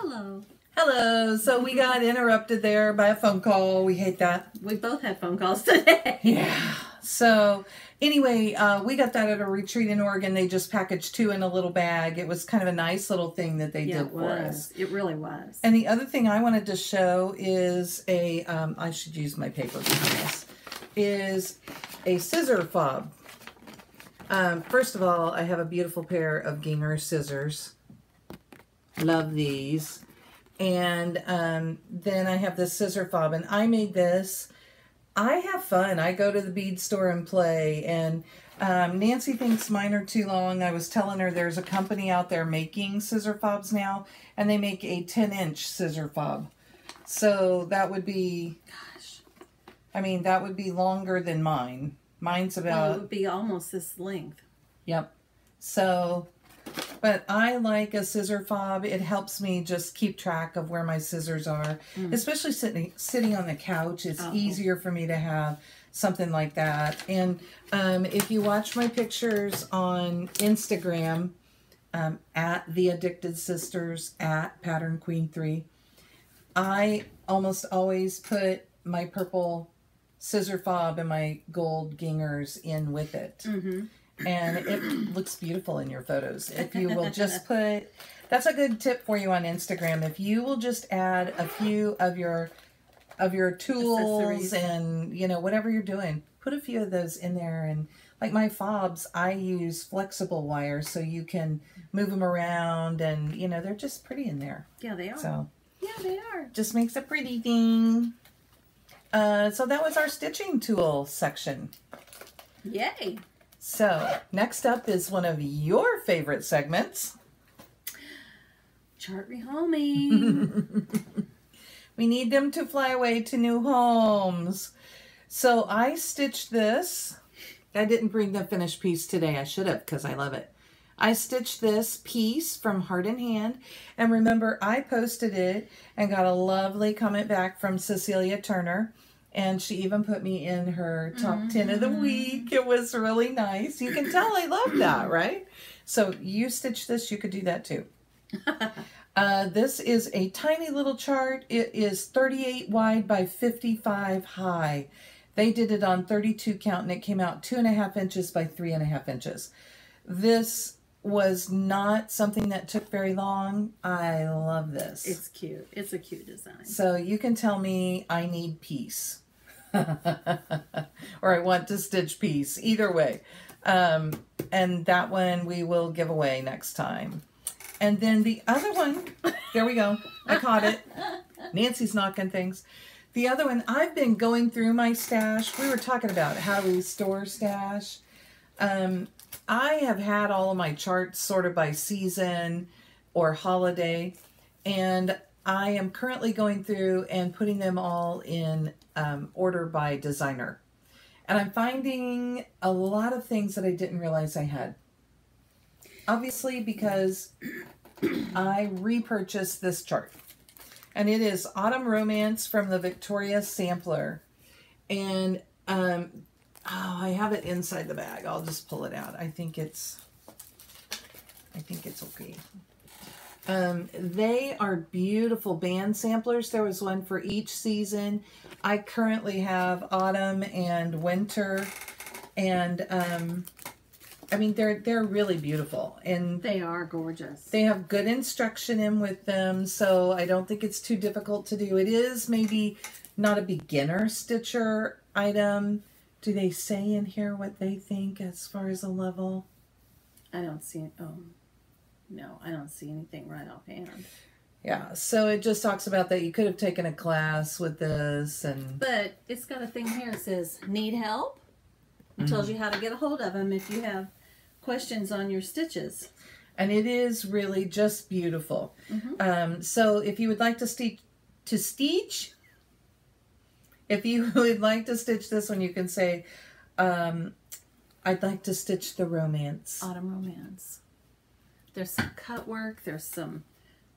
Hello. Hello. So we got interrupted there by a phone call. We hate that. We both had phone calls today. Yeah. So anyway, we got that at a retreat in Oregon. They just packaged 2 in a little bag. It was kind of a nice little thing that they did for us. It really was. And the other thing I wanted to show is a, I should use my paper behind this, is a scissor fob. First of all, I have a beautiful pair of Ginger scissors. Love these. And then I have this scissor fob, and I made this. I have fun. I go to the bead store and play, and Nancy thinks mine are too long. I was telling her there's a company out there making scissor fobs now, and they make a 10-inch scissor fob. So that would be, gosh, I mean, that would be longer than mine. Mine's about... Well, it would be almost this length. Yep. So... But I like a scissor fob. It helps me just keep track of where my scissors are. Especially sitting on the couch. It's easier for me to have something like that. And if you watch my pictures on Instagram, at The Addicted Sisters, at Pattern Queen 3, I almost always put my purple scissor fob and my gold gingers in with it. And it looks beautiful in your photos. If you will just put, that's a good tip for you on Instagram. If you will just add a few of your tools and, you know, whatever you're doing, put a few of those in there. And like my fobs, I use flexible wires so you can move them around, and, you know, they're just pretty in there. Yeah, they are. So, yeah, they are. Just makes a pretty thing. So that was our stitching tool section. Yay. So, next up is one of your favorite segments. Chart rehoming. We need them to fly away to new homes. So, I stitched this. I didn't bring the finished piece today. I should have, because I love it. I stitched this piece from Heart in Hand. And remember, I posted it and got a lovely comment back from Cecilia Turner. And she even put me in her top 10 of the week. It was really nice. You can tell I love that, right? So you stitch this, you could do that too. This is a tiny little chart. It is 38 wide by 55 high. They did it on 32 count, and it came out 2.5 inches by 3.5 inches. This was not something that took very long. I love this. It's cute. It's a cute design. So you can tell me I need peace. Or I want to stitch peace. Either way. And that one we will give away next time. And then the other one, there we go. I caught it. Nancy's knocking things. The other one, I've been going through my stash. We were talking about how we store stash. I have had all of my charts sorted by season or holiday, and I am currently going through and putting them all in order by designer. And I'm finding a lot of things that I didn't realize I had. Obviously, because I repurchased this chart. And it is Autumn Romance from the Victoria Sampler. And I have it inside the bag. I'll just pull it out. I think it's okay. They are beautiful band samplers. There was one for each season. I currently have autumn and winter, and I mean they're really beautiful, and they are gorgeous. They have good instruction in with them, so I don't think it's too difficult to do. It is maybe not a beginner stitcher item. Do they say in here what they think as far as a level? I don't see it. Oh. No, I don't see anything right offhand. Yeah, so it just talks about that you could have taken a class with this, and but it's got a thing here that says need help. It tells you how to get a hold of them if you have questions on your stitches. And it is really just beautiful. So if you would like to stitch, if you would like to stitch this one, you can say, I'd like to stitch the romance. Autumn Romance. There's some cut work. There's some,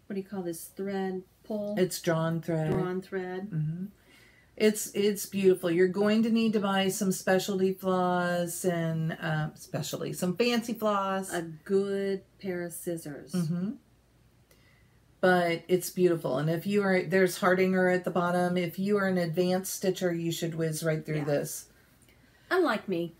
what do you call this, thread pull? It's drawn thread. Drawn thread. It's beautiful. You're going to need to buy some specialty floss and some fancy floss. A good pair of scissors. but it's beautiful. And if you are, there's Hardinger at the bottom. If you are an advanced stitcher, you should whiz right through this. Unlike me.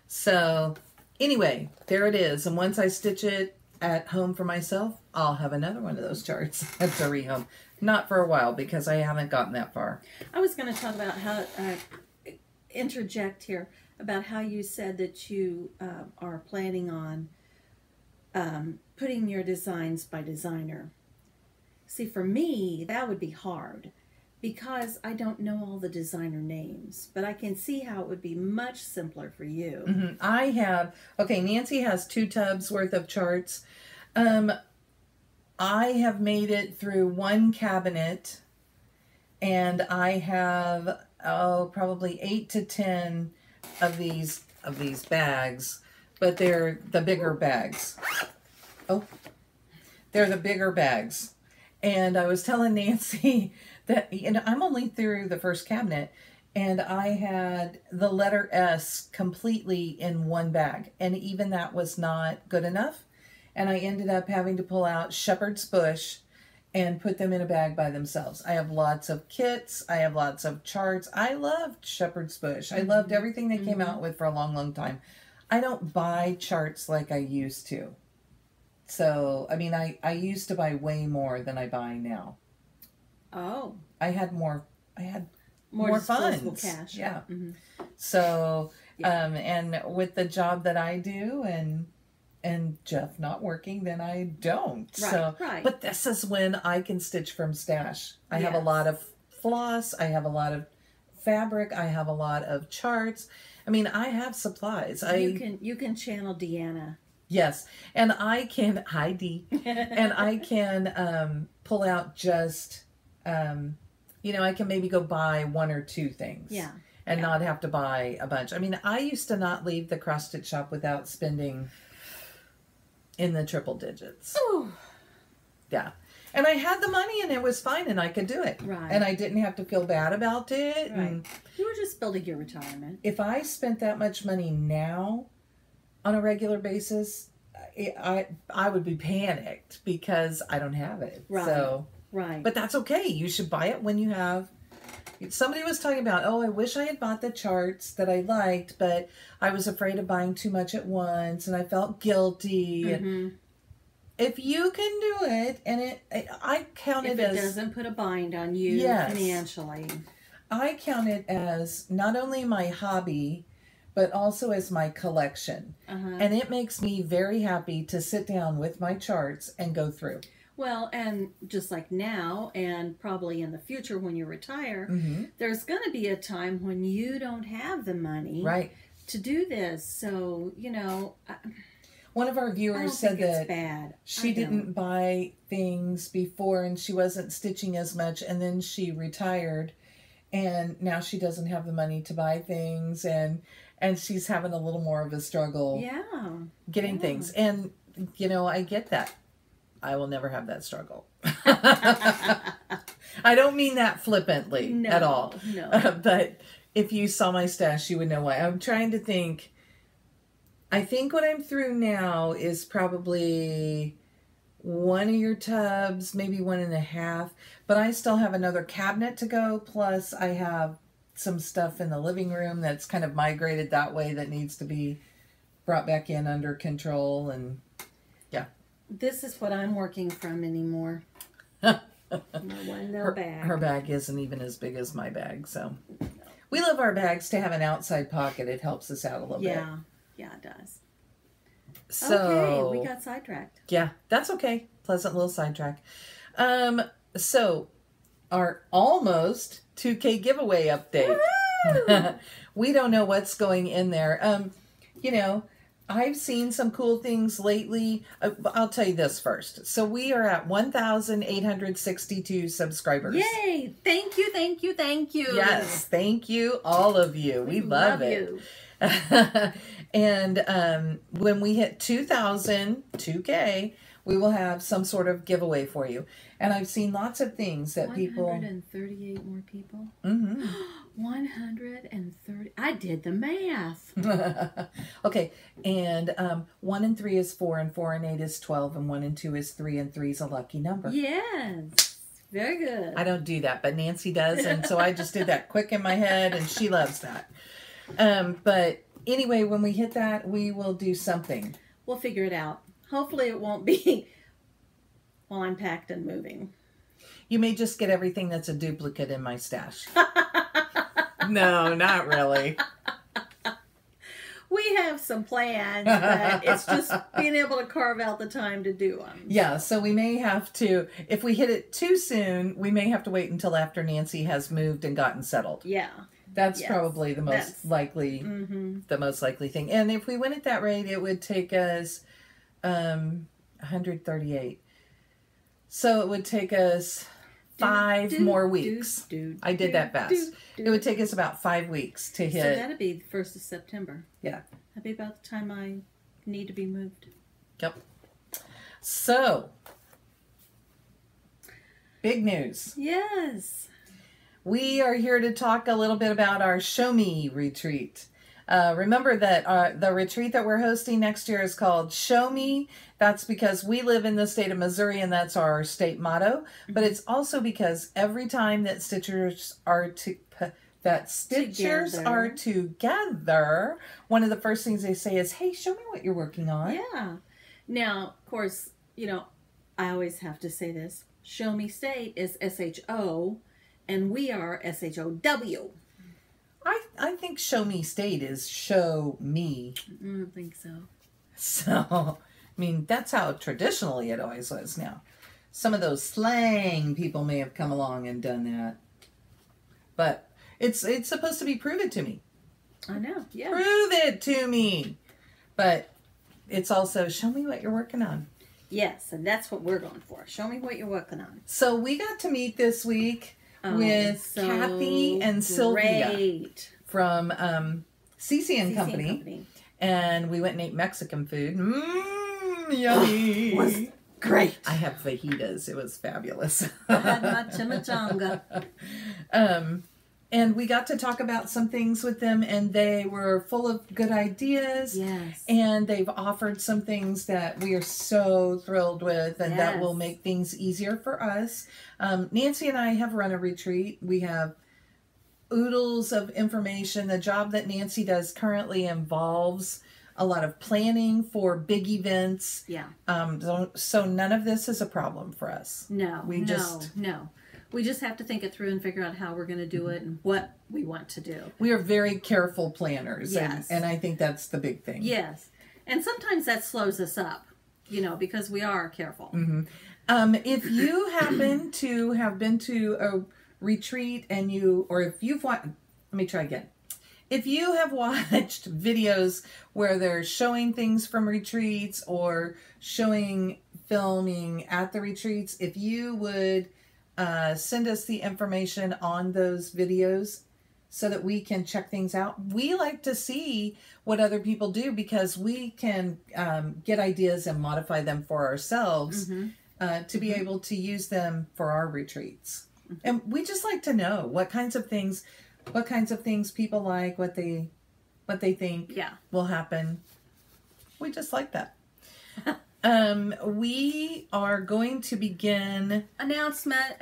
So anyway, there it is. And once I stitch it at home for myself, I'll have another one of those charts at the rehome. Not for a while because I haven't gotten that far. I was going to talk about how, interject here, about how you said that you are planning on putting your designs by designer. See, for me, that would be hard because I don't know all the designer names, but I can see how it would be much simpler for you. Mm-hmm. I have, okay, Nancy has 2 tubs worth of charts. I have made it through 1 cabinet, and I have, probably 8 to 10 of these bags, but they're the bigger bags. Oh, they're the bigger bags. And I was telling Nancy that, you know, I'm only through the first cabinet, and I had the letter S completely in 1 bag, and even that was not good enough. And I ended up having to pull out shepherd's bush and put them in a bag by themselves. I have lots of kits. I have lots of charts. I loved shepherd's bush. I loved everything they came out with for a long, long time. I don't buy charts like I used to. So, I mean, I used to buy way more than I buy now. Oh. I had more More funds. Cash. Yeah. Mm-hmm. So, and with the job that I do and Jeff not working, then I don't. Right, so, right. But this is when I can stitch from stash. I have a lot of floss. I have a lot of fabric. I have a lot of charts. I mean, I have supplies. You can channel Deanna. Yes, and I can, hi Dee, and I can pull out just, you know, I can maybe go buy 1 or 2 things. Yeah. And not have to buy a bunch. I mean, I used to not leave the cross stitch shop without spending in the triple digits. Oh. Yeah. And I had the money and it was fine and I could do it. Right. And I didn't have to feel bad about it. Right. And You were just building your retirement. if I spent that much money now on a regular basis, I would be panicked because I don't have it. Right. So, right. But that's okay. You should buy it when you have. Somebody was talking about, oh, I wish I had bought the charts that I liked, but I was afraid of buying too much at once, and I felt guilty. Mm-hmm. If you can do it, and I count it as... If it doesn't put a bind on you financially. I count it as not only my hobby, but also as my collection. And it makes me very happy to sit down with my charts and go through. Well, and just like now, and probably in the future when you retire, there's going to be a time when you don't have the money to do this. So, you know, one of our viewers said that bad. She didn't buy things before and she wasn't stitching as much, and then she retired and now she doesn't have the money to buy things, and she's having a little more of a struggle getting things. And, you know, I get that. I will never have that struggle. I don't mean that flippantly at all. No. But if you saw my stash, you would know why. I'm trying to think. I think what I'm through now is probably 1 of your tubs, maybe 1.5. But I still have another cabinet to go. Plus, I have some stuff in the living room that's kind of migrated that way that needs to be brought back in under control. And this is what I'm working from anymore. My one little bag. Her bag isn't even as big as my bag, so we love our bags to have an outside pocket. It helps us out a little bit. Yeah, it does. So okay, we got sidetracked. Yeah, that's okay. Pleasant little sidetrack. So our almost 2K giveaway update. We don't know what's going in there. You know, I've seen some cool things lately. I'll tell you this first. So we are at 1,862 subscribers. Yay! Thank you, thank you, thank you. Yes, thank you, all of you. We love it. You. And when we hit 2,000, 2K, we will have some sort of giveaway for you. And I've seen lots of things that people... 138 more people? Mm-hmm. 130. I did the math. Okay, and 1 and 3 is 4, and 4 and 8 is 12, and 1 and 2 is 3, and 3 is a lucky number. Yes. Very good. I don't do that, but Nancy does, and so I just did that quick in my head, and she loves that. But anyway, when we hit that, we will do something. We'll figure it out. Hopefully it won't be while I'm packed and moving. You may just get everything that's a duplicate in my stash. No, not really. We have some plans, but it's just being able to carve out the time to do them. Yeah, so we may have to, if we hit it too soon, we may have to wait until after Nancy has moved and gotten settled. Yeah. That's probably the most likely, the most likely thing. And if we went at that rate, it would take us 138. So it would take us 5 more weeks. I did that fast. It would take us about 5 weeks to hit. So that'd be the 1st of September. Yeah. That'd be about the time I need to be moved. Yep. So, big news. Yes. We are here to talk a little bit about our Show Me retreat. Remember that the retreat that we're hosting next year is called Show Me. That's because we live in the state of Missouri and that's our state motto. But it's also because every time that Stitchers are together, one of the first things they say is, "Hey, show me what you're working on." Yeah. Now, of course, you know, I always have to say this. Show Me State is SHO, and we are SHOW. I think Show Me State is Show Me. I don't think so. So, I mean, that's how traditionally it always was. Now, some of those slang people may have come along and done that. But it's supposed to be prove it to me. I know, yeah. Prove it to me. But it's also show me what you're working on. Yes, and that's what we're going for. Show me what you're working on. So we got to meet this week with Kathy and Sylvia from Cece and Company. And we went and ate Mexican food. Yummy. It was great. I have fajitas. It was fabulous. I had my chimichanga. And we got to talk about some things with them, and they were full of good ideas. Yes. And they've offered some things that we are so thrilled with, and that will make things easier for us. Nancy and I have run a retreat. We have oodles of information. The job that Nancy does currently involves a lot of planning for big events. Yeah. So none of this is a problem for us. No. We just have to think it through and figure out how we're going to do it and what we want to do. We are very careful planners. Yes. And I think that's the big thing. Yes. And sometimes that slows us up, you know, because we are careful. Mm-hmm. If you happen to have been to a retreat and if you have watched videos where they're showing things from retreats or showing filming at the retreats, if you would send us the information on those videos so that we can check things out. We like to see what other people do because we can get ideas and modify them for ourselves to be able to use them for our retreats. And we just like to know what kinds of things people like, what they think will happen. We just like that. We are going to begin... Announcement!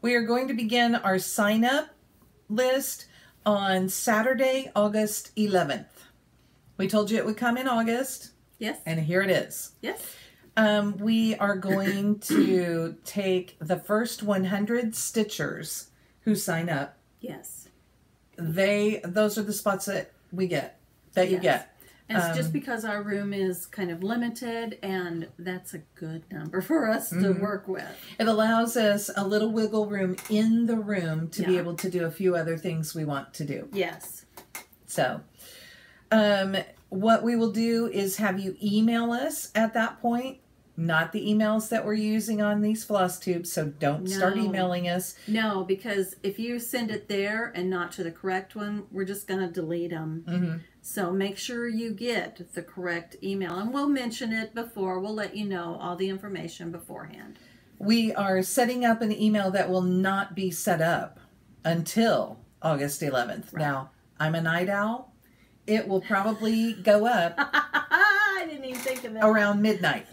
We are going to begin our sign-up list on Saturday, August 11th. We told you it would come in August. Yes. And here it is. Yes. We are going to take the first 100 Stitchers who sign up. Yes. Those are the spots that you get. And it's just because our room is kind of limited, and that's a good number for us to work with. It allows us a little wiggle room in the room to be able to do a few other things we want to do. Yes. So, what we will do is have you email us at that point. Not the emails that we're using on these Flosstubes, so don't start emailing us. No, because if you send it there and not to the correct one, we're just going to delete them. So make sure you get the correct email, and we'll mention it before. We'll let you know all the information beforehand. We are setting up an email that will not be set up until August 11th. Right. Now, I'm a night owl. It will probably go up I didn't even think of that. around midnight.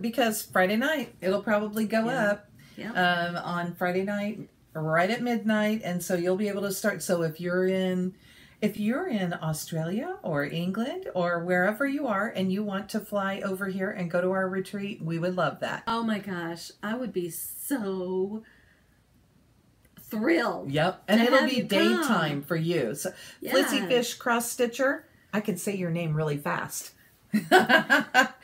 Because Friday night, it'll probably go up on Friday night right at midnight, and so you'll be able to start. So if you're in Australia or England or wherever you are and you want to fly over here and go to our retreat, we would love that. Oh my gosh, I would be so thrilled. Yep, and it'll be daytime for you. So Flizzy Fish Cross Stitcher, I could say your name really fast. But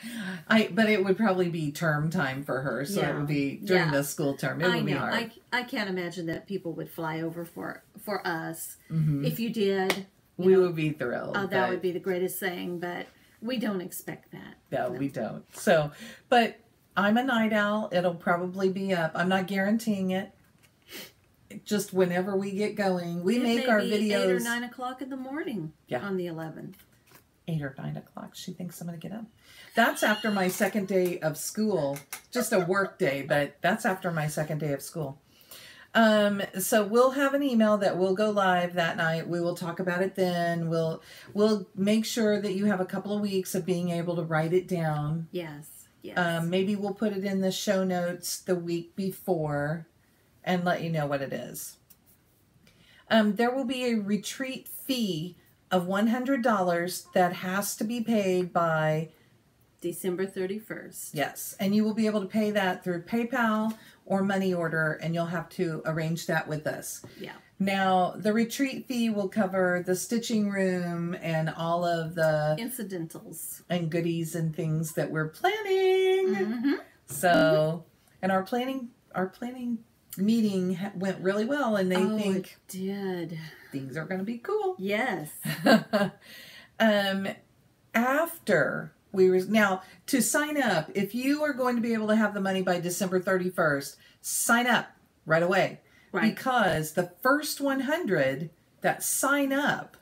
it would probably be term time for her, so it would be during the school term. It would be hard. I can't imagine that people would fly over for us. If you did, we would be thrilled. Oh, that would be the greatest thing, but we don't expect that. No, we don't. So, but I'm a night owl. It'll probably be up. I'm not guaranteeing it. Just whenever we get going, we make our videos 8 or 9 o'clock in the morning on the 11th. 8 or 9 o'clock. She thinks I'm going to get up. That's after my second day of school. Just a work day, but that's after my second day of school. So we'll have an email that will go live that night. We will talk about it then. We'll make sure that you have a couple of weeks of being able to write it down. Yes. Yes. Maybe we'll put it in the show notes the week before and let you know what it is. There will be a retreat fee of $100 that has to be paid by December 31st. Yes, and you will be able to pay that through PayPal or money order, and you'll have to arrange that with us. Yeah. Now, the retreat fee will cover the stitching room and all of the incidentals and goodies and things that we're planning. So, and our planning meeting went really well, and they think it did. Things are going to be cool. Yes. After now, to sign up, if you are going to be able to have the money by December 31st, sign up right away. Right. Because the first 100 that sign up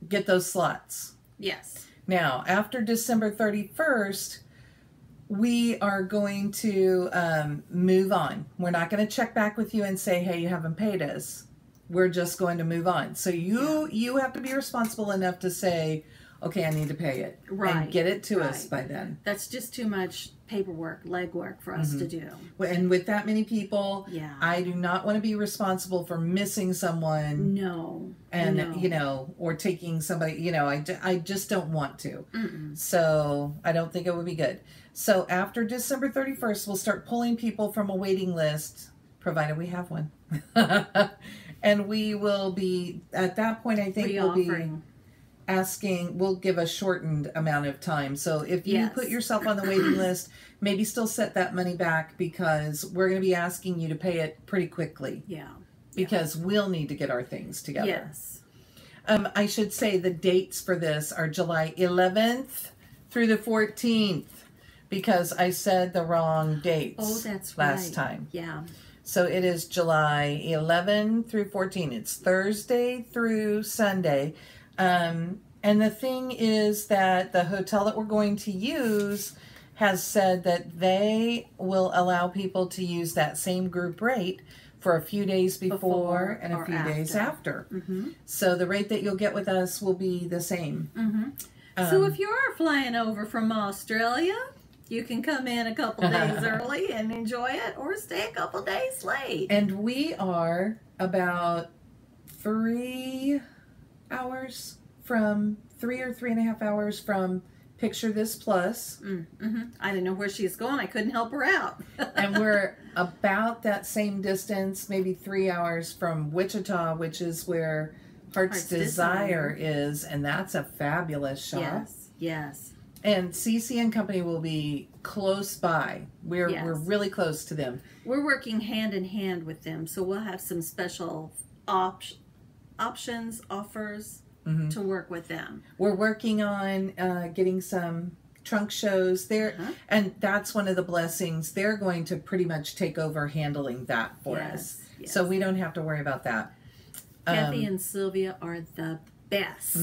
get those slots. Yes. Now, after December 31st, we are going to move on. We're not going to check back with you and say, hey, you haven't paid us. We're just going to move on. So you have to be responsible enough to say, okay, I need to pay it. Right. And get it to us by then. That's just too much paperwork, legwork for us to do. And with that many people, I do not want to be responsible for missing someone. No. And, you know, or taking somebody, you know, I just don't want to. So I don't think it would be good. So after December 31st, we'll start pulling people from a waiting list, provided we have one. And we will be, at that point, I think we'll be asking, we'll give a shortened amount of time. So if you put yourself on the waiting list, maybe still set that money back, because we're going to be asking you to pay it pretty quickly. Yeah. Because we'll need to get our things together. Yes. I should say the dates for this are July 11th through the 14th, because I said the wrong dates. Oh, that's last time. Yeah. So it is July 11 through 14. It's Thursday through Sunday. And the thing is that the hotel that we're going to use has said that they will allow people to use that same group rate for a few days before and a few days after. So the rate that you'll get with us will be the same. So if you are flying over from Australia, you can come in a couple days early and enjoy it, or stay a couple days late. And we are about 3 hours from 3.5 hours from Picture This Plus. I didn't know where she's going. I couldn't help her out. And we're about that same distance, maybe 3 hours from Wichita, which is where Heart's Desire is, and that's a fabulous shop. Yes, yes. And CC and Company will be close by. We're really close to them. We're working hand in hand with them, so we'll have some special options, offers to work with them. We're working on getting some trunk shows there, and that's one of the blessings. They're going to pretty much take over handling that for us, so we don't have to worry about that. Kathy and Sylvia are the best.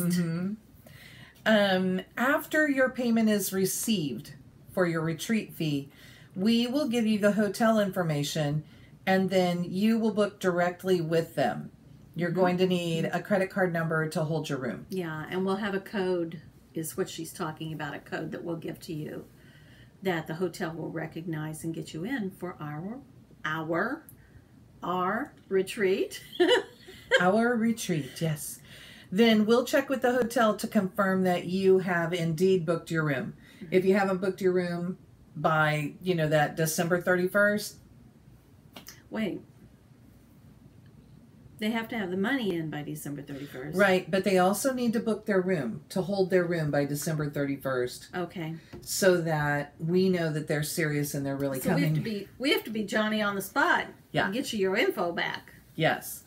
After your payment is received for your retreat fee, we will give you the hotel information, and then you will book directly with them. You're going to need a credit card number to hold your room. Yeah, and we'll have a code, is what she's talking about, a code that we'll give to you that the hotel will recognize and get you in for our retreat. Our retreat, yes. Then we'll check with the hotel to confirm that you have indeed booked your room. If you haven't booked your room by, that December 31st. Wait. They have to have the money in by December 31st. Right, but they also need to book their room, to hold their room by December 31st. Okay. So that we know that they're serious and they're really coming. We have to be Johnny on the spot. Yeah. And get you your info back. Yes.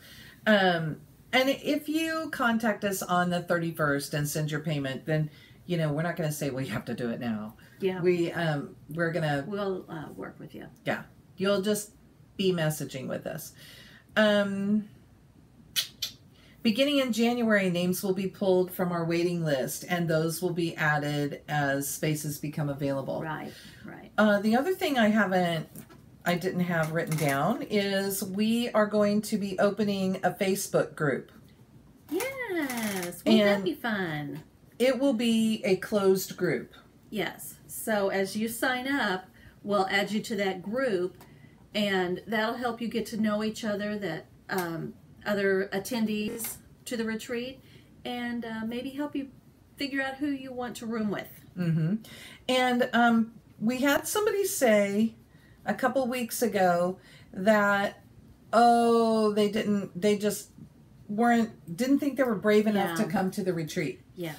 And if you contact us on the 31st and send your payment, then, we're not going to say, well, you have to do it now. Yeah. We're going to... We'll work with you. Yeah. You'll just be messaging with us. Beginning in January, names will be pulled from our waiting list, and those will be added as spaces become available. Right. The other thing I didn't have written down is we are going to be opening a Facebook group. Yes. Won't that be fun? It will be a closed group. Yes. So as you sign up, we'll add you to that group, and that'll help you get to know each other, that other attendees to the retreat, and maybe help you figure out who you want to room with. And we had somebody say a couple weeks ago that, they didn't think they were brave enough to come to the retreat. Yeah.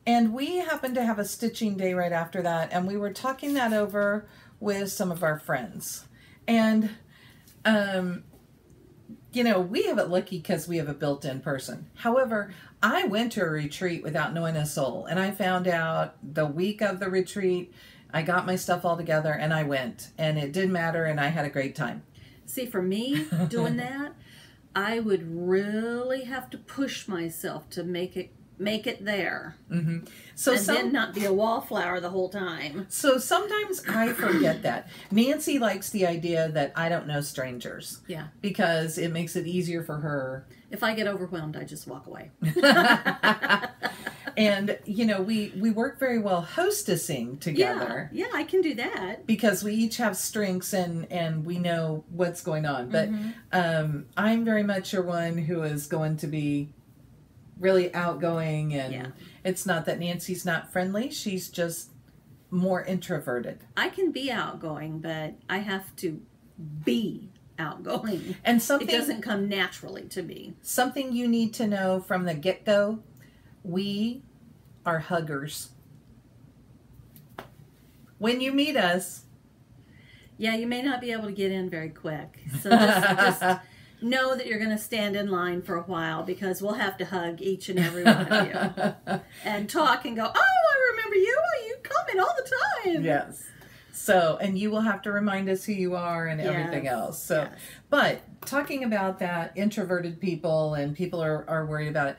And we happened to have a stitching day right after that, and we were talking that over with some of our friends. And, we have it lucky because we have a built-in person. However, I went to a retreat without knowing a soul, and I found out the week of the retreat, I got my stuff all together, and I went, and it didn't matter, and I had a great time. See, for me, doing that, I would really have to push myself to make it there. So then not be a wallflower the whole time. So sometimes I forget that. Nancy likes the idea that I don't know strangers. Yeah. Because it makes it easier for her. If I get overwhelmed, I just walk away. And, we work very well hostessing together. Yeah, I can do that. Because we each have strengths and we know what's going on. But I'm very much your one who is going to be really outgoing, and it's not that Nancy's not friendly, she's just more introverted. I can be outgoing, but I have to be outgoing. And it doesn't come naturally to me. Something you need to know from the get-go, we are huggers. When you meet us, you may not be able to get in very quick. So just know that you're going to stand in line for a while, because we'll have to hug each and every one of you and talk and go, oh, I remember you. Oh, you come in all the time. Yes. So, and you will have to remind us who you are and everything else. So, but talking about that, introverted people and people are worried about it,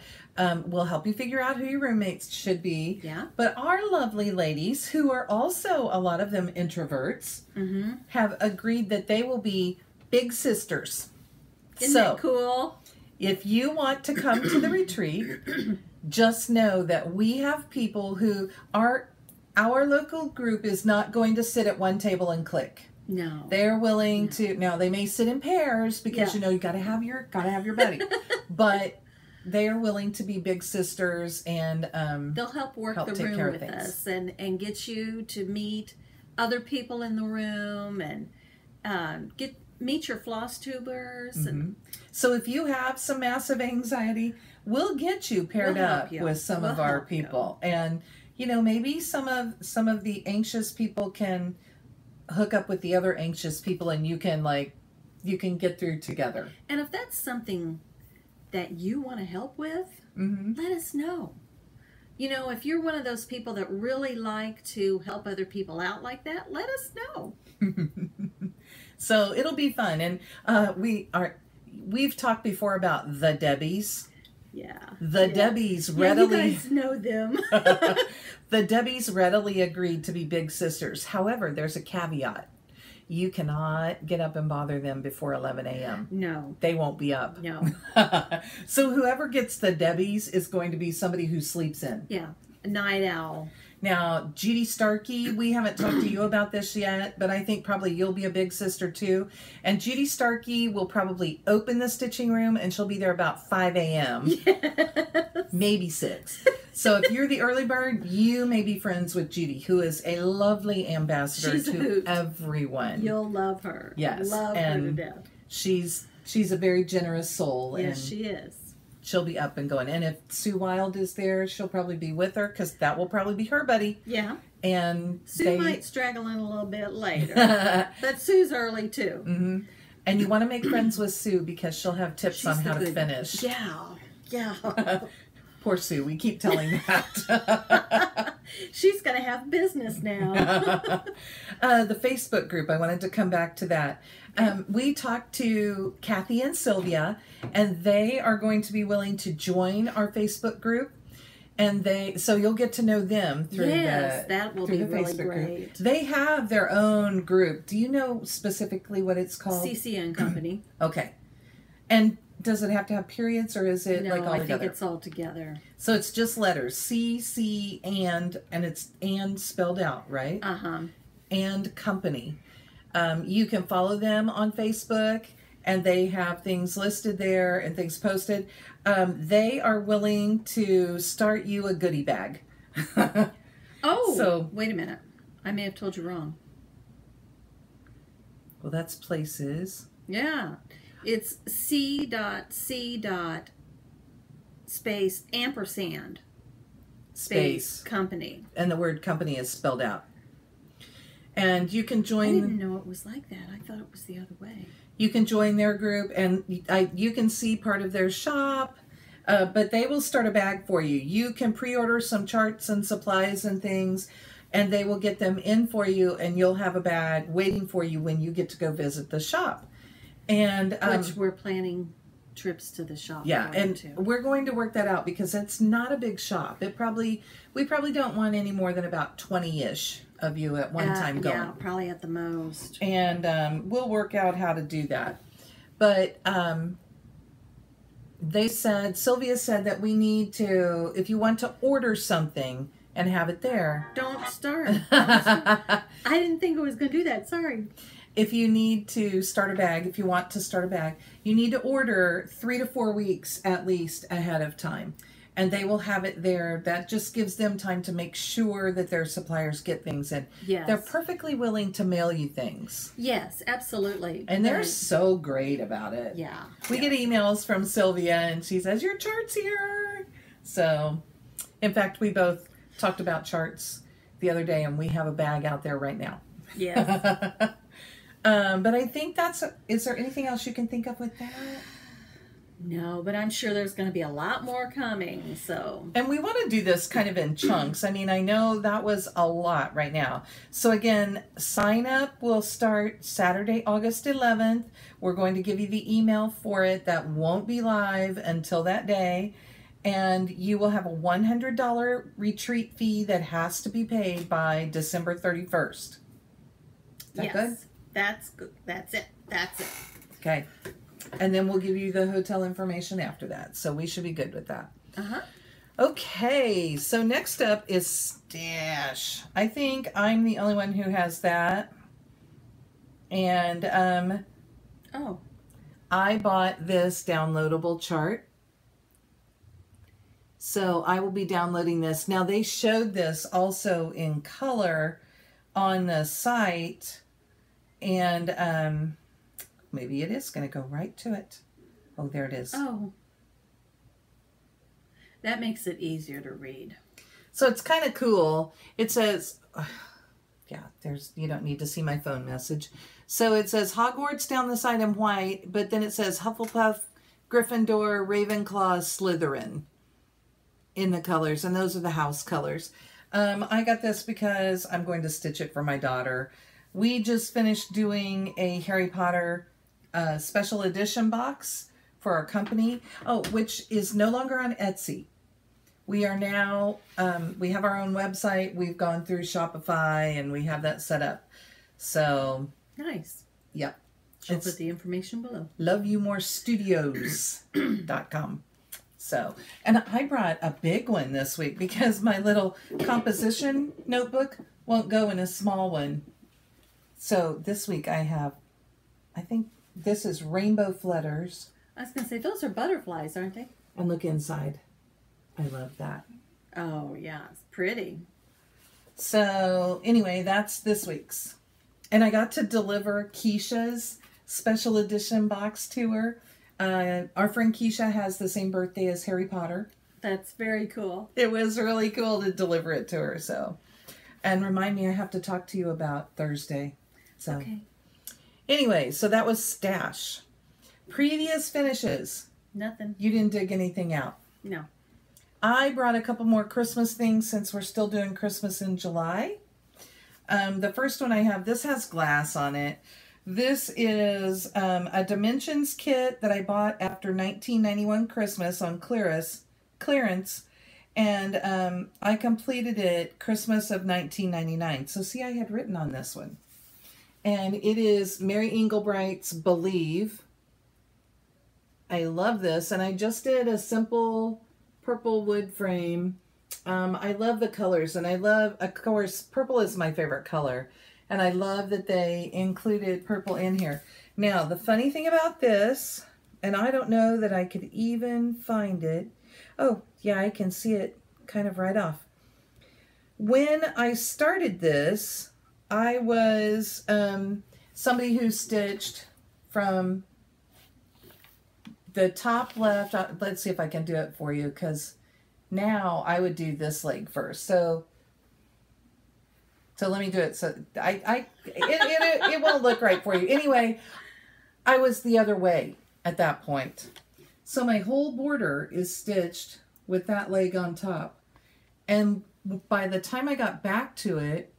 we'll help you figure out who your roommates should be. Yeah. But our lovely ladies, who are also, a lot of them introverts, have agreed that they will be big sisters. Isn't that cool? If you want to come to the retreat, just know that we have people who are, our local group is not going to sit at one table and click. No. They're willing to, now they may sit in pairs because you gotta have your buddy. But they are willing to be big sisters, and they'll help work the room with us and get you to meet other people in the room, and meet your Flosstubers. And so if you have some massive anxiety, we'll get you paired up with some of our people. And maybe some of the anxious people can hook up with the other anxious people, and you can get through together. And if that's something that you want to help with, let us know. If you're one of those people that really like to help other people out like that, let us know. So it'll be fun. And we've talked before about the Debbies. Yeah. The yeah. Debbies Yeah, readily... you guys know them. The Debbies readily agreed to be big sisters. However, there's a caveat. You cannot get up and bother them before 11 a.m. No. They won't be up. No. So whoever gets the Debbies is going to be somebody who sleeps in. Yeah. A night owl. Now, Judy Starkey, we haven't talked to you about this yet, but I think probably you'll be a big sister too. And Judy Starkey will probably open the stitching room and she'll be there about 5 a.m. Yes. Maybe 6. So if you're the early bird, you may be friends with Judy, who is a lovely ambassador She's a to hoot. everyone. You'll love her. Yes. Love her to death. She's a very generous soul. Yes, and she is. she'll be up and going. And if Sue Wild is there, she'll probably be with her because that will probably be her buddy. Yeah. And Sue might straggle in a little bit later. But Sue's early too. Mm-hmm. And you want to make friends with Sue because she'll have tips on how to finish. Yeah. Yeah. Poor Sue. We keep telling that. She's going to have business now. The Facebook group, I wanted to come back to that. We talked to Kathy and Sylvia, and they are going to be willing to join our Facebook group. And so you'll get to know them through that will be really Facebook great. group. They have their own group. Do you know specifically what it's called? CC and Company. Okay. And does it have to have periods, or is it No, like all I together? think it's all together. So it's just letters. C, C, and it's and spelled out, right? Uh-huh. And Company. You can follow them on Facebook, and they have things listed there and things posted. They are willing to start you a goodie bag. Oh, so wait a minute. I may have told you wrong. Well, that's places. Yeah. It's C.C. space ampersand space company. And the word company is spelled out. And you can I join... didn't know it was like that. I thought it was the other way. You can join their group, and you can see part of their shop, but they will start a bag for you. You can pre-order some charts and supplies and things, and they will get them in for you, and you'll have a bag waiting for you when you get to go visit the shop. And which we're planning trips to the shop. Yeah, and we're going to work that out because it's not a big shop. We probably don't want any more than about 20-ish of you at one time going. Yeah, probably at the most. And we'll work out how to do that. But Sylvia said that we need to, if you want to order something and have it there. Don't start. I didn't think I was going to do that. Sorry. If you need to start a bag, if you want to start a bag, you need to order 3 to 4 weeks at least ahead of time. And they will have it there. That just gives them time to make sure that their suppliers get things in. Yes. They're perfectly willing to mail you things. Yes, absolutely. And they're so great about it. Yeah. We get emails from Sylvia and she says, your chart's here. So, in fact, we both talked about charts the other day and we have a bag out there right now. Yes. But I think is there anything else you can think of with that? No, but I'm sure there's going to be a lot more coming, so. And we want to do this kind of in chunks. I mean, I know that was a lot right now. So again, sign up will start Saturday, August 11th. We're going to give you the email for it. That won't be live until that day. And you will have a $100 retreat fee that has to be paid by December 31st. Is that good? That's good. That's it. Okay. And then we'll give you the hotel information after that. So we should be good with that. Uh-huh. Okay. So next up is Stash. I think I'm the only one who has that. And I bought this downloadable chart. So I will be downloading this. Now they showed this also in color on the site. And maybe it is going to go right to it. Oh, there it is. Oh. That makes it easier to read. So it's kind of cool. It says, yeah, you don't need to see my phone message. So it says Hogwarts down the side in white, but then it says Hufflepuff, Gryffindor, Ravenclaw, Slytherin in the colors. And those are the house colors. I got this because I'm going to stitch it for my daughter. We just finished doing a Harry Potter special edition box for our company. Oh, which is no longer on Etsy. We are now, we have our own website. We've gone through Shopify and we have that set up. So. Nice. Yep. I'll put the information below. LoveYouMoreStudios.com. So, and I brought a big one this week because my little composition notebook won't go in a small one. So this week I have, I think this is rainbow flutters. I was going to say, those are butterflies, aren't they? And look inside. I love that. Oh, yeah. It's pretty. So anyway, that's this week's. And I got to deliver Keisha's special edition box to her. Our friend Keisha has the same birthday as Harry Potter. That's very cool. It was really cool to deliver it to her. So, and remind me, I have to talk to you about Thursday. So, okay. Anyway, so that was stash. Previous finishes. Nothing. You didn't dig anything out. No. I brought a couple more Christmas things since we're still doing Christmas in July. The first one I have, this has glass on it. This is a Dimensions kit that I bought after 1991 Christmas on clearance. And I completed it Christmas of 1999. So see, I had written on this one. And it is Mary Englebright's Believe. I love this. And I just did a simple purple wood frame. I love the colors. And I love, of course, purple is my favorite color. And I love that they included purple in here. Now, the funny thing about this, and I don't know that I could even find it. Oh, yeah, I can see it kind of right off. When I started this, I was somebody who stitched from the top left. Let's see if I can do it for you, because now I would do this leg first. So let me do it. So it won't look right for you. Anyway, I was the other way at that point. So my whole border is stitched with that leg on top. And by the time I got back to it,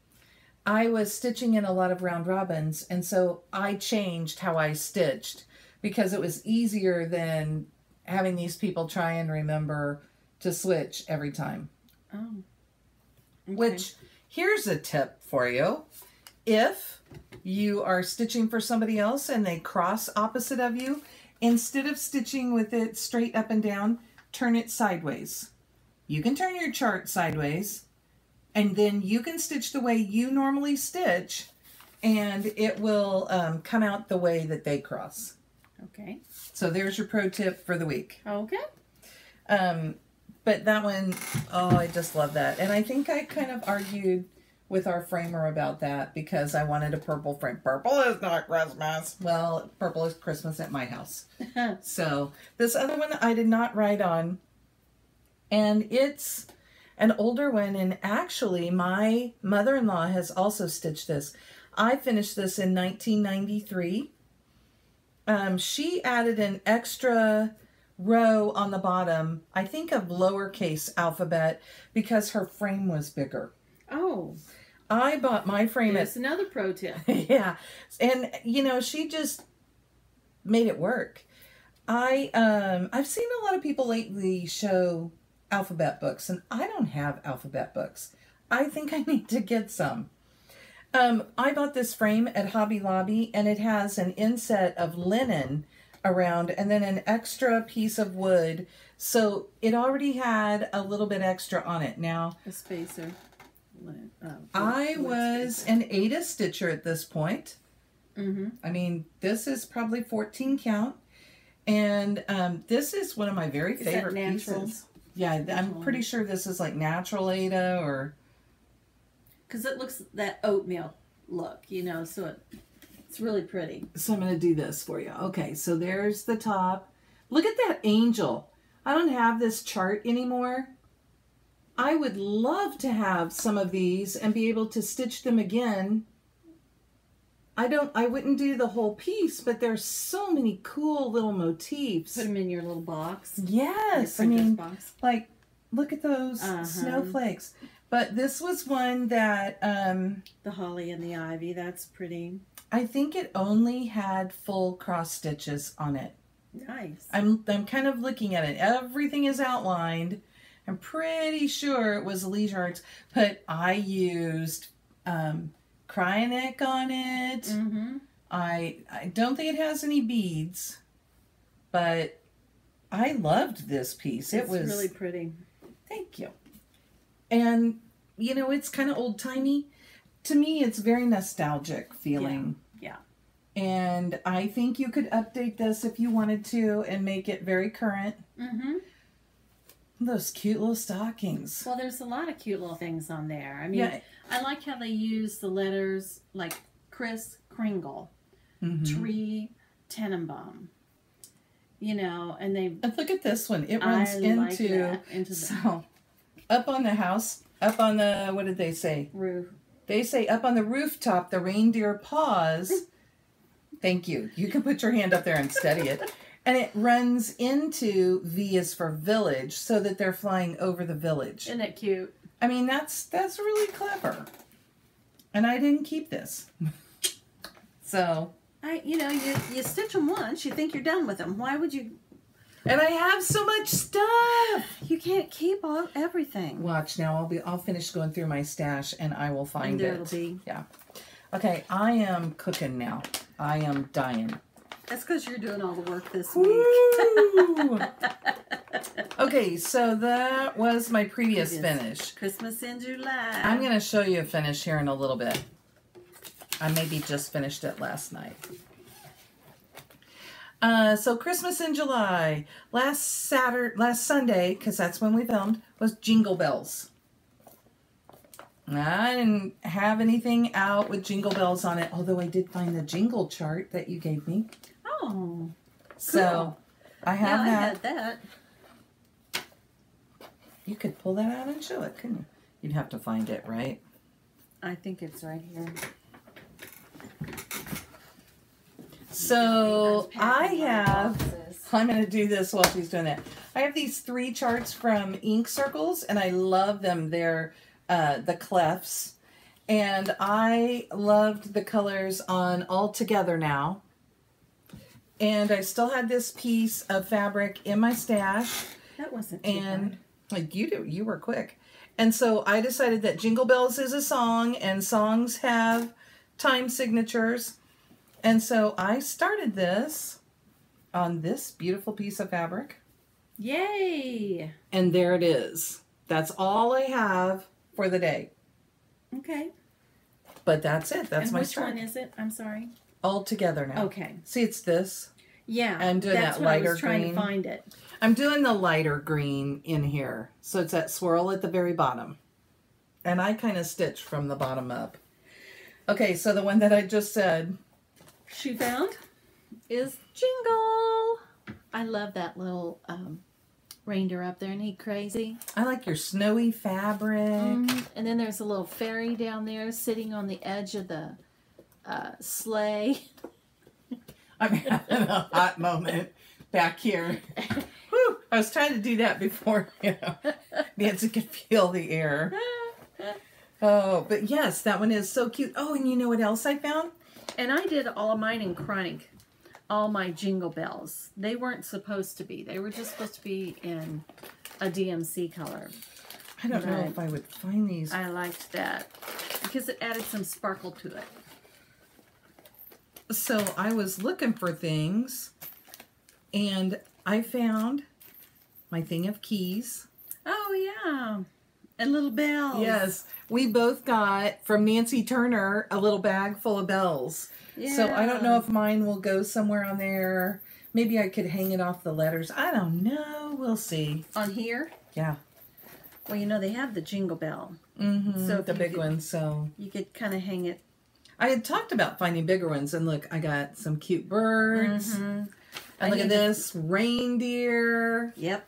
I was stitching in a lot of round robins. And so I changed how I stitched because it was easier than having these people try and remember to switch every time. Oh. Okay. Which, here's a tip for you. If you are stitching for somebody else and they cross opposite of you, instead of stitching with it straight up and down, turn it sideways. You can turn your chart sideways, and then you can stitch the way you normally stitch, and it will come out the way that they cross. Okay. So there's your pro tip for the week. Okay. But that one, oh, I just love that. And I think I kind of argued with our framer about that because I wanted a purple frame. Purple is not Christmas. Well, purple is Christmas at my house. So this other one I did not write on. And it's an older one. And actually, my mother-in-law has also stitched this. I finished this in 1993. She added an extra row on the bottom, I think of lowercase alphabet, because her frame was bigger. Oh. I bought my frame. That's another pro tip. Yeah. And, you know, she just made it work. I've seen a lot of people lately show alphabet books, and I don't have alphabet books. I think I need to get some. I bought this frame at Hobby Lobby, and it has an inset of linen around and then an extra piece of wood, so it already had a little bit extra on it. Now a spacer. I was an Ada stitcher at this point. Mm-hmm. I mean, this is probably 14 count, and this is one of my very favorite pieces. Yeah, I'm pretty sure this is like natural Ada, or because it looks that oatmeal look, you know, so it's really pretty. So I'm going to do this for you. Okay, so there's the top. Look at that angel. I don't have this chart anymore. I would love to have some of these and be able to stitch them again. I wouldn't do the whole piece, but there's so many cool little motifs. Put them in your little box. Yes, I mean, box. Like, look at those snowflakes. But this was one that the holly and the ivy. That's pretty. I think it only had full cross stitches on it. Nice. I'm kind of looking at it. Everything is outlined. I'm pretty sure it was Leisure Arts, but I used Cryonic on it. Mm-hmm. I don't think it has any beads, but I loved this piece. It was really pretty. Thank you. And you know, it's kind of old timey. To me, it's very nostalgic feeling. Yeah. And I think you could update this if you wanted to and make it very current. Mm-hmm. Those cute little stockings. Well, there's a lot of cute little things on there. I mean, Yeah. I like how they use the letters like Kris Kringle, Mm-hmm. Tree Tenenbaum. You know, and they... And look at this one. It runs into the so up on the house, up on the, what did they say? roof. They say up on the rooftop, the reindeer paws. Thank you. You can put your hand up there and steady it. And it runs into V is for village, so that they're flying over the village. Isn't that cute? I mean, that's really clever. And I didn't keep this. So. You know, you stitch them once, you think you're done with them. Why would you? And I have so much stuff. You can't keep everything. Watch now. I'll finish going through my stash and I will find and there it. it'll be. Yeah. Okay, I am cooking now. I am dying. That's because you're doing all the work this week. Woo! Okay, so that was my previous finish. Christmas in July. I'm going to show you a finish here in a little bit. I maybe just finished it last night. So Christmas in July. Last Sunday, because that's when we filmed, was Jingle Bells. I didn't have anything out with Jingle Bells on it, although I did find the jingle chart that you gave me. Oh, So cool. I have I that. had that. You could pull that out and show it, couldn't you? You'd have to find it, right? I think it's right here. So I'm going to do this while she's doing that. I have these 3 charts from Ink Circles, and I love them. They're the clefts. And I loved the colors on All Together Now. And I still had this piece of fabric in my stash. That wasn't too And like you were quick. And so I decided that Jingle Bells is a song, and songs have time signatures. And so I started this on this beautiful piece of fabric. Yay! And there it is. That's all I have for the day. Okay. But that's it. That's and my which start. one is it? I'm sorry. All Together Now. Okay. See, it's this. Yeah. I'm doing that's that what lighter I was trying green. to find it. I'm doing the lighter green in here. So it's that swirl at the very bottom. And I kind of stitch from the bottom up. Okay, so the one that I just said. She found is Jingle. I love that little reindeer up there. Ain't he crazy? I like your snowy fabric. And then there's a little fairy down there sitting on the edge of the sleigh. I'm having a hot moment back here. Whew, I was trying to do that before, Nancy could feel the air. Oh, but yes, that one is so cute. Oh, and you know what else I found? And I did all of mine in Chronic, all my Jingle Bells. They weren't supposed to be. They were just supposed to be in a DMC color. I don't know if I would find these. I liked that because it added some sparkle to it. So I was looking for things, and I found my thing of keys. Oh, yeah. And little bells. Yes. We both got, from Nancy Turner, a little bag full of bells. Yeah. So I don't know if mine will go somewhere on there. Maybe I could hang it off the letters. I don't know. We'll see. On here? Yeah. Well, you know, they have the Jingle Bell. Mm-hmm. So the big one, so. You could kind of hang it. I had talked about finding bigger ones, and look, I got some cute birds. Mm-hmm. And look at this, reindeer. Yep.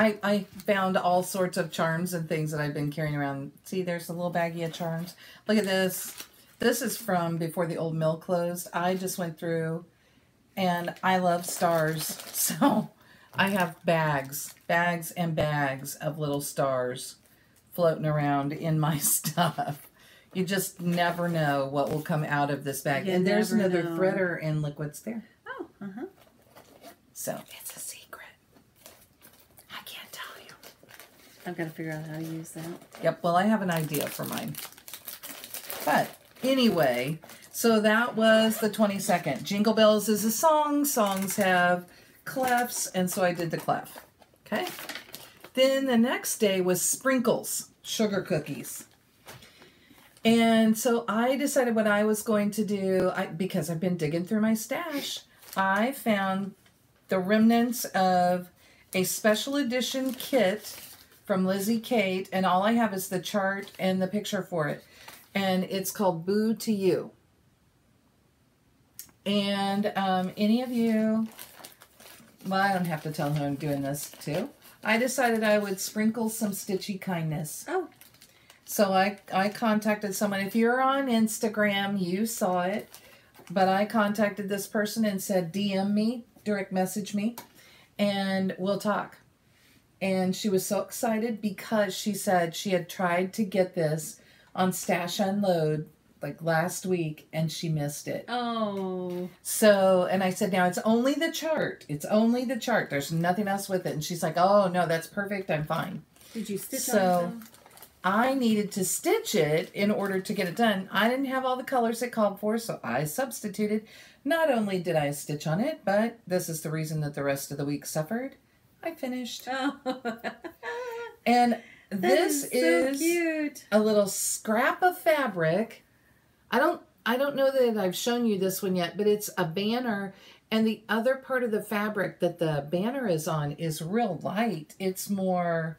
I found all sorts of charms and things that I've been carrying around. See, there's a little baggie of charms. Look at this. This is from before the old mill closed. I just went through, and I love stars. So I have bags and bags of little stars floating around in my stuff. You just never know what will come out of this bag. You and there's never another know. threader, and look what's there. Oh, uh-huh. So it's a secret. I can't tell you. I've got to figure out how to use that. Yep, well, I have an idea for mine. But anyway, so that was the 22nd. Jingle Bells is a song. Songs have clefs, and so I did the clef. Okay? Then the next day was sprinkles, sugar cookies. And so I decided what I was going to do, because I've been digging through my stash, I found the remnants of a special edition kit from Lizzie Kate, and all I have is the chart and the picture for it. And it's called Boo to You. And any of you, well, I don't have to tell who I'm doing this to. I decided I would sprinkle some stitchy kindness. Oh. So I contacted someone. If you're on Instagram, you saw it. But I contacted this person and said, DM me, direct message me, and we'll talk. And she was so excited because she said she had tried to get this on Stash Unload like last week and she missed it. Oh. So, and I said, now it's only the chart. It's only the chart. There's nothing else with it. And she's like, oh, no, that's perfect. I'm fine. Did you stitch so, on it? I needed to stitch it in order to get it done. I didn't have all the colors it called for, so I substituted. Not only did I stitch on it, but this is the reason that the rest of the week suffered. I finished. Oh. And this is so cute. A little scrap of fabric. I don't know that I've shown you this one yet, but it's a banner, and the other part of the fabric that the banner is on is real light. It's more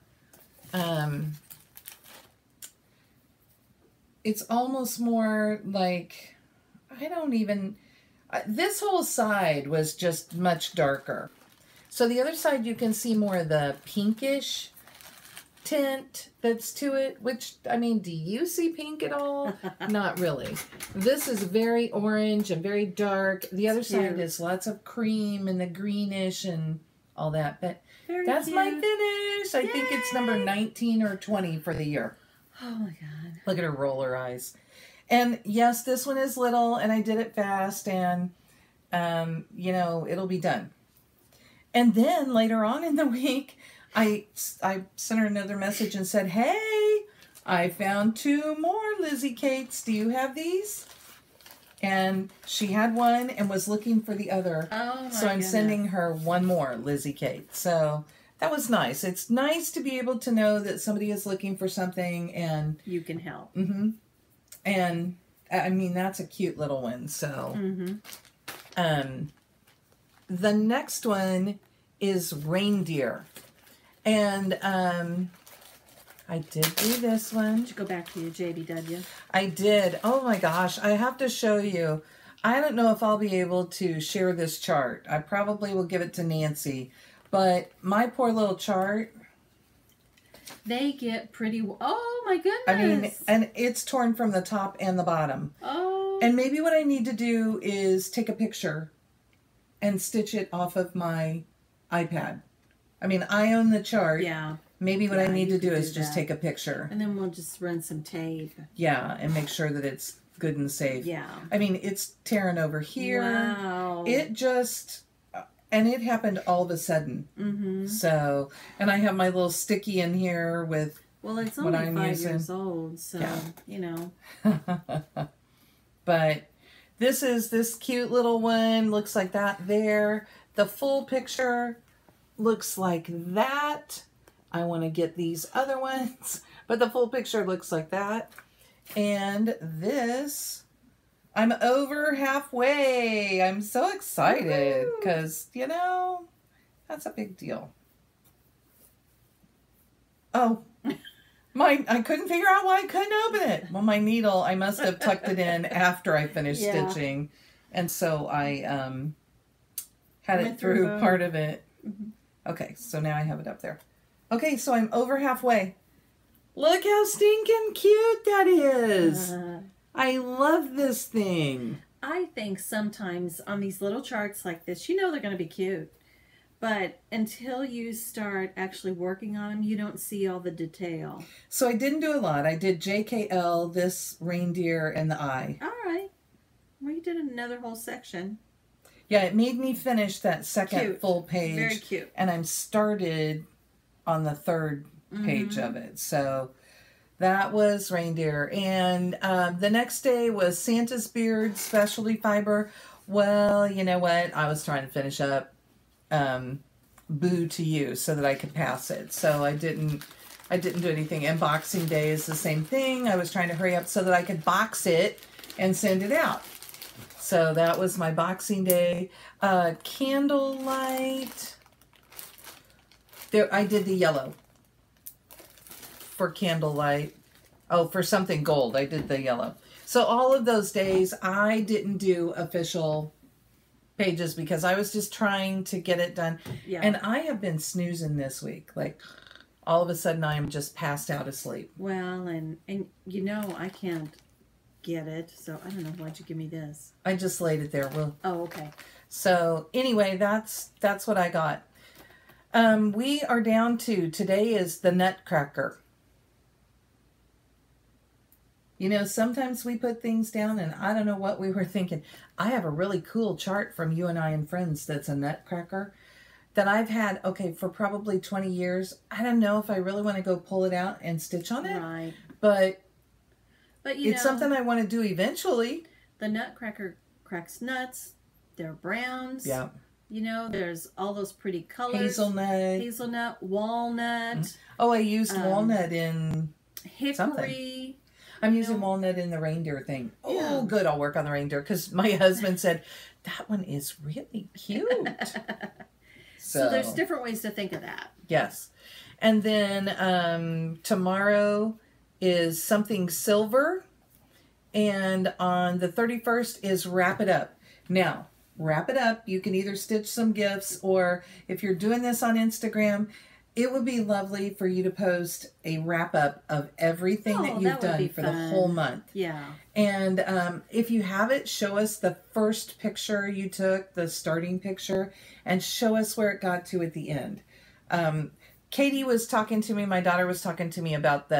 it's almost more like, I don't even, this whole side was just much darker. So the other side you can see more of the pinkish tint that's to it, which, I mean, do you see pink at all? Not really. This is very orange and very dark. The other side is lots of cream and the greenish and all that. But very that's cute. my finish. I think it's number 19 or 20 for the year. Oh my God. Look at her roll her eyes. And yes, this one is little and I did it fast and, you know, it'll be done. And then later on in the week, I sent her another message and said, hey, I found 2 more Lizzie Kates. Do you have these? And she had one and was looking for the other. Oh my So I'm goodness. sending her 1 more Lizzie Kate. So that was nice. It's nice to be able to know that somebody is looking for something and you can help. Mm-hmm. And I mean, that's a cute little one. So the next one is reindeer. And I did do this one. Did you go back to your JBW? I did. Oh my gosh, I have to show you. I don't know if I'll be able to share this chart. I probably will give it to Nancy. But my poor little chart. They get pretty... Oh my goodness. I mean, and it's torn from the top and the bottom. Oh. And maybe what I need to do is take a picture and stitch it off of my iPad. I mean, I own the chart. Yeah. Maybe what I need to do is just that. take a picture. And then we'll just run some tape. Yeah, and make sure that it's good and safe. Yeah. I mean, it's tearing over here. Wow. It just... And it happened all of a sudden. Mm-hmm. So, and I have my little sticky in here with well, it's what only I'm 5 using. years old, so, Yeah. you know. But this is this cute little one. Looks like that there. The full picture looks like that. I want to get these other ones. But the full picture looks like that. And this... I'm over halfway. I'm so excited because, you know, that's a big deal. Oh, I couldn't figure out why I couldn't open it. Well, my needle, I must have tucked it in after I finished stitching. And so I had it through part of it. Okay, so now I have it up there. Okay, so I'm over halfway. Look how stinking cute that is. I love this thing. I think sometimes on these little charts like this, you know they're going to be cute. But until you start actually working on them, you don't see all the detail. So I didn't do a lot. I did JKL, this reindeer, and the eye. All right. Well, you did another whole section. Yeah, it made me finish that second Cute. full page. Very cute. And I'm started on the third page of it. So that was reindeer. And the next day was Santa's Beard Specialty Fiber. Well, you know what? I was trying to finish up Boo to You so that I could pass it. So I didn't do anything. And Boxing Day is the same thing. I was trying to hurry up so that I could box it and send it out. So that was my Boxing Day. Candlelight. There, I did the yellow for candlelight. Oh, for something gold, I did the yellow. So all of those days, I didn't do official pages because I was just trying to get it done. Yeah. And I have been snoozing this week. Like, all of a sudden, I am just passed out asleep. Well, and you know, I can't get it, so I don't know. Why'd you give me this? I just laid it there. Well, oh, okay. So anyway, that's what I got. We are down to, today is the Nutcracker. You know, sometimes we put things down and I don't know what we were thinking. I have a really cool chart from You and I and Friends that's a Nutcracker that I've had, okay, for probably 20 years. I don't know if I really want to go pull it out and stitch on it. Right. But you it's know, something I want to do eventually. The Nutcracker cracks nuts. They're browns. Yeah. You know, there's all those pretty colors. Hazelnut. Walnut. Mm-hmm. Oh, I used walnut in hickory. Something. I'm using walnut in the reindeer thing. Oh, Yeah. good. I'll work on the reindeer because my husband said, that one is really cute. So there's different ways to think of that. Yes. And then tomorrow is something silver. And on the 31st is Wrap It Up. Now, Wrap It Up, you can either stitch some gifts, or if you're doing this on Instagram, it would be lovely for you to post a wrap up of everything that you've done for the whole month. Yeah. And if you have it, show us the first picture you took, the starting picture, and show us where it got to at the end. Katie was talking to me, my daughter was talking to me about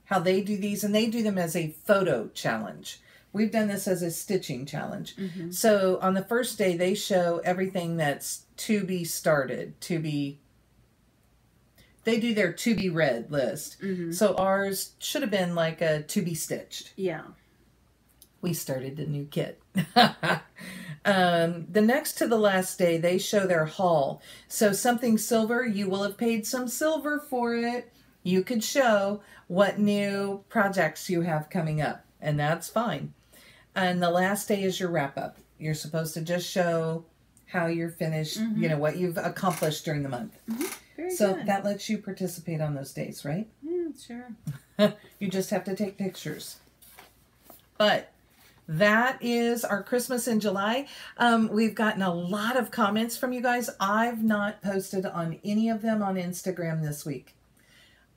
how they do these, and they do them as a photo challenge. We've done this as a stitching challenge. Mm-hmm. So on the first day, they show everything that's to be started, they do their to be read list. Mm-hmm. So ours should have been like a to be stitched. Yeah. We started a new kit. The next to the last day, they show their haul. So something silver, you will have paid some silver for it. You could show what new projects you have coming up, and that's fine. And the last day is your wrap up. You're supposed to just show how you're finished, mm-hmm. you know, what you've accomplished during the month. Mm-hmm. So good. That lets you participate on those days, right? Sure. You just have to take pictures. But that is our Christmas in July. We've gotten a lot of comments from you guys. I've not posted on any of them on Instagram this week.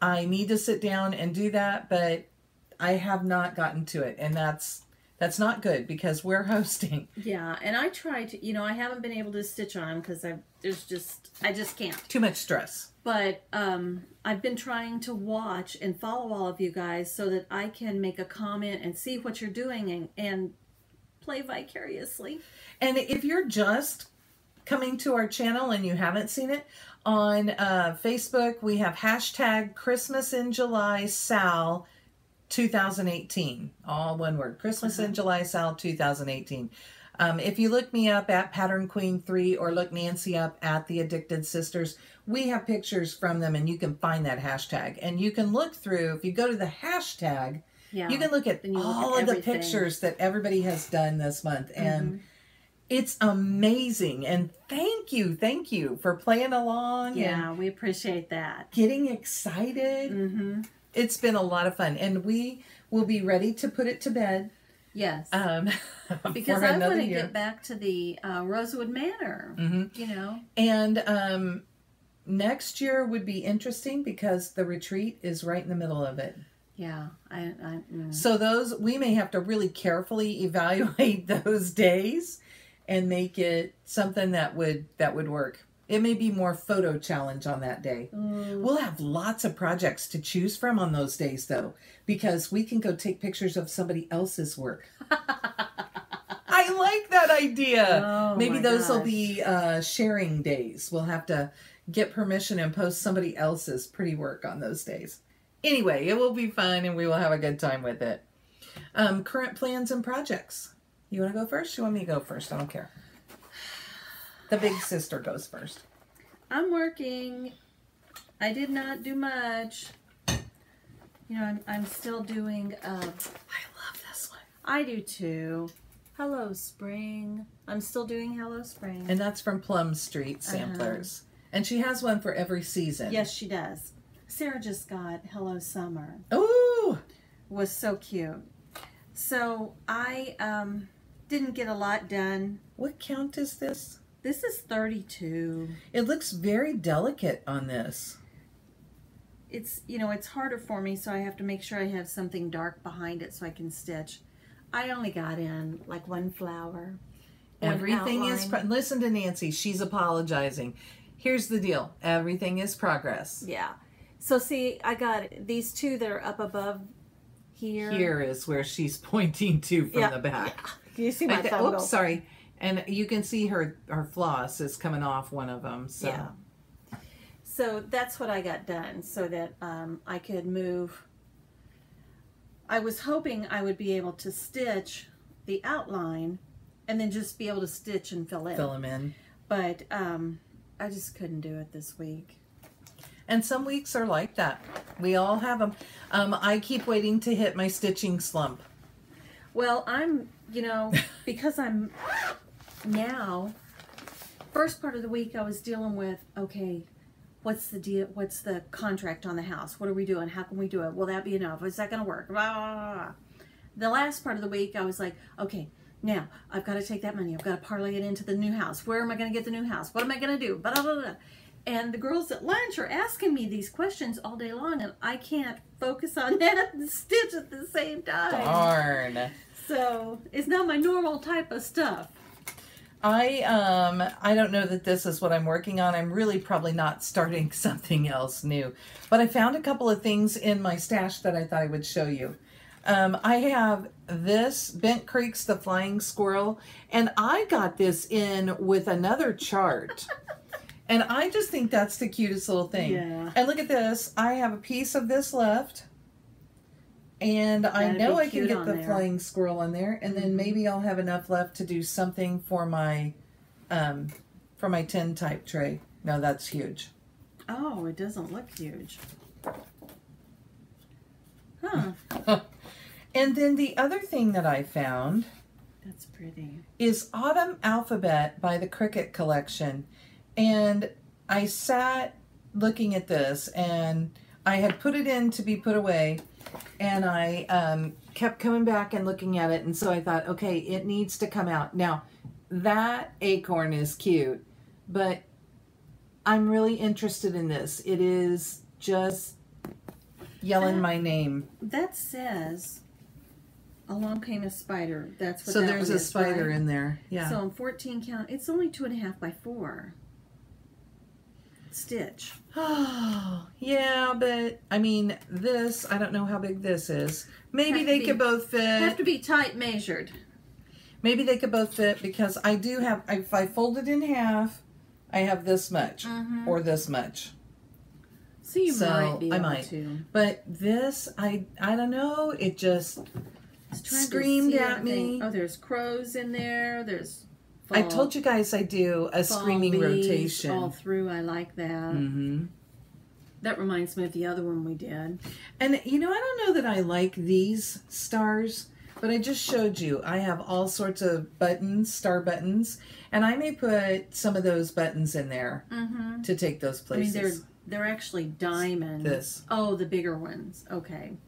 I need to sit down and do that, but I have not gotten to it. And that's not good because we're hosting. Yeah, and I try to, you know, I haven't been able to stitch on them because I just can't. Too much stress. But I've been trying to watch and follow all of you guys so that I can make a comment and see what you're doing and play vicariously. And if you're just coming to our channel and you haven't seen it, on Facebook we have hashtag Christmas in July Sal 2018, all one word, Christmas in July Sal 2018. If you look me up at Pattern Queen 3 or look Nancy up at the Addicted Sisters, we have pictures from them and you can find that hashtag. And you can look through, if you go to the hashtag, you can look at all of the pictures that everybody has done this month. And it's amazing. And thank you for playing along. Yeah, we appreciate that. Getting excited. It's been a lot of fun. And we will be ready to put it to bed. Yes. Because I want to get back to the Rosewood Manor, you know. And next year would be interesting because the retreat is right in the middle of it. Yeah. So we may have to really carefully evaluate those days and make it something that would work. It may be more photo challenge on that day. We'll have lots of projects to choose from on those days, though, because we can go take pictures of somebody else's work. I like that idea. Oh, Maybe my those will gosh. be sharing days. We'll have to get permission and post somebody else's pretty work on those days. Anyway, it will be fun and we will have a good time with it. Current plans and projects. You want to go first? You want me to go first? I don't care. The big sister goes first. I'm working. I did not do much. You know, I'm still doing, I love this one. I do too. Hello Spring. I'm still doing Hello Spring. And that's from Plum Street Samplers. And she has one for every season. Yes, she does. Sarah just got Hello Summer. Ooh! Was so cute. So I didn't get a lot done. What count is this? This is 32. It looks very delicate on this. It's, you know, it's harder for me, so I have to make sure I have something dark behind it so I can stitch. I only got in like one flower. Everything is... Listen to Nancy. She's apologizing. Here's the deal. Everything is progress. Yeah. So see, I got these two that are up above here. Here is where she's pointing to from the back. Yeah. Can you see my thumb go? Oops, sorry. And you can see her floss is coming off one of them. So. Yeah. So that's what I got done so that I could move. I was hoping I would be able to stitch the outline and then just be able to stitch and fill in. Fill them in. But I just couldn't do it this week. And some weeks are like that. We all have them. I keep waiting to hit my stitching slump. Well, I'm, you know, because I'm now, first part of the week I was dealing with, okay, what's the deal? What's the contract on the house? What are we doing? How can we do it? Will that be enough? Is that going to work? Blah, blah, blah, blah. The last part of the week I was like, okay, now I've got to take that money. I've got to parlay it into the new house. Where am I going to get the new house? What am I going to do? Blah, blah, blah, blah. And the girls at lunch are asking me these questions all day long, and I can't focus on that and stitch at the same time. Darn. So it's not my normal type of stuff. I don't know that this is what I'm working on. I'm really probably not starting something else new. But I found a couple of things in my stash that I thought I would show you. I have this Bent Creek's The Flying Squirrel, and I got this in with another chart. And I just think that's the cutest little thing. Yeah. And look at this. I have a piece of this left. And I know I can get the flying squirrel on there. And then maybe I'll have enough left to do something for my 10 type tray. No, that's huge. Oh, it doesn't look huge. Huh. And then the other thing that I found. That's pretty. Is Autumn Alphabet by the Cricket Collection. And I sat looking at this, and I had put it in to be put away, and I kept coming back and looking at it, and so I thought, okay, it needs to come out. Now, that acorn is cute, but I'm really interested in this. It is just yelling my name. That says, along came a spider. That's what so that there's one a is, spider right? in there. Yeah. So in 14 count, it's only 2.5 by 4. Stitch. Oh, yeah, but I mean, this, I don't know how big this is. Maybe they could both fit. Have to be tight measured. Maybe they could both fit because I do have, if I fold it in half, I have this much or this much. So you might be able to. But this, I don't know, it just screamed at me. Oh, there's crows in there. There's I told you guys I do a screaming rotation. All through, I like that. Mm-hmm. That reminds me of the other one we did. And, you know, I don't know that I like these stars, but I just showed you. I have all sorts of buttons, star buttons, and I may put some of those buttons in there to take those places. I mean, they're actually diamonds. This. Oh, the bigger ones. Okay.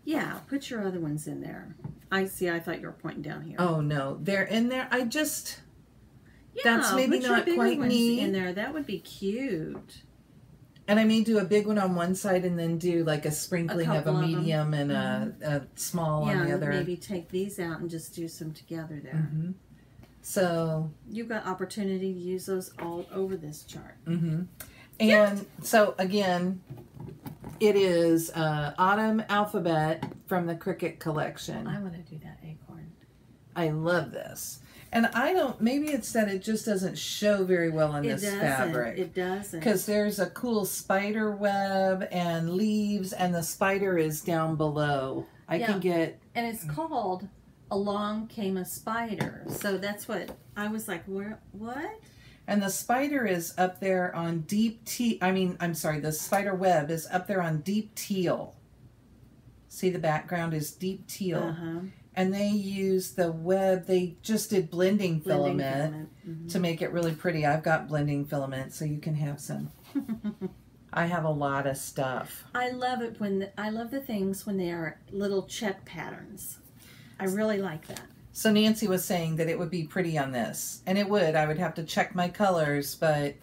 Yeah, put your other ones in there. I see. I thought you were pointing down here. Oh, no. They're in there. I just... Yeah, that's maybe put not your quite ones neat. in there. That would be cute. And I may do a big one on one side and then do like a sprinkling of a medium and a small on the other. Yeah, maybe take these out and just do some together there. So... You've got opportunity to use those all over this chart. And so, again... It is Autumn Alphabet from the Cricket Collection. I want to do that acorn. I love this. And I don't, maybe it's that it just doesn't show very well on this fabric. It doesn't. Because there's a cool spider web and leaves, and the spider is down below. I can get... And it's called Along Came a Spider. So that's what, I was like, where, what? And the spider is up there on deep teal. The spider web is up there on deep teal. See, the background is deep teal. Uh-huh. And they use the web, they just did blending filament to make it really pretty. I've got blending filament, so you can have some. I have a lot of stuff. I love it when, I love the things when they are little check patterns. I really like that. So Nancy was saying that it would be pretty on this. And it would. I would have to check my colors, but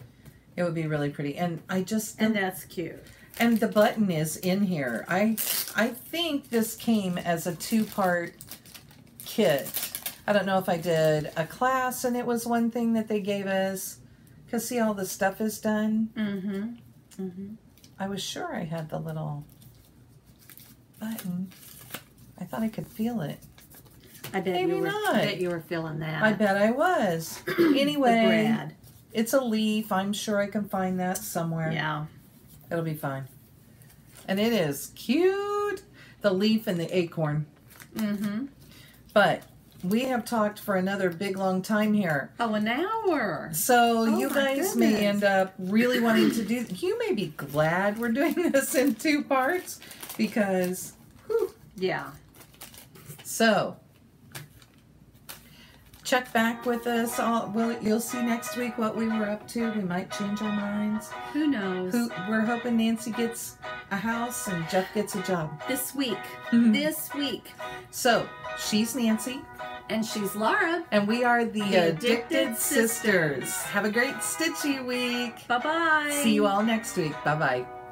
it would be really pretty. And I just... And that's cute. And the button is in here. I think this came as a 2-part kit. I don't know if I did a class and it was one thing that they gave us. Because see, all the stuff is done. Mm-hmm. Mm-hmm. I was sure I had the little button. I thought I could feel it. I bet Maybe you were, not. I bet you were feeling that. I bet I was. Anyway, Brad. It's a leaf. I'm sure I can find that somewhere. Yeah. It'll be fine. And it is cute. The leaf and the acorn. Mm-hmm. But we have talked for another big long time here. Oh, an hour. So you my guys goodness. may end up really wanting to do, you may be glad we're doing this in 2 parts because, whew. Yeah. So, check back with us. You'll see next week what we were up to. We might change our minds. Who knows? We're hoping Nancy gets a house and Jeff gets a job. This week. This week. So, she's Nancy. And she's Laura. And we are the Addicted Sisters. Have a great stitchy week. Bye-bye. See you all next week. Bye-bye.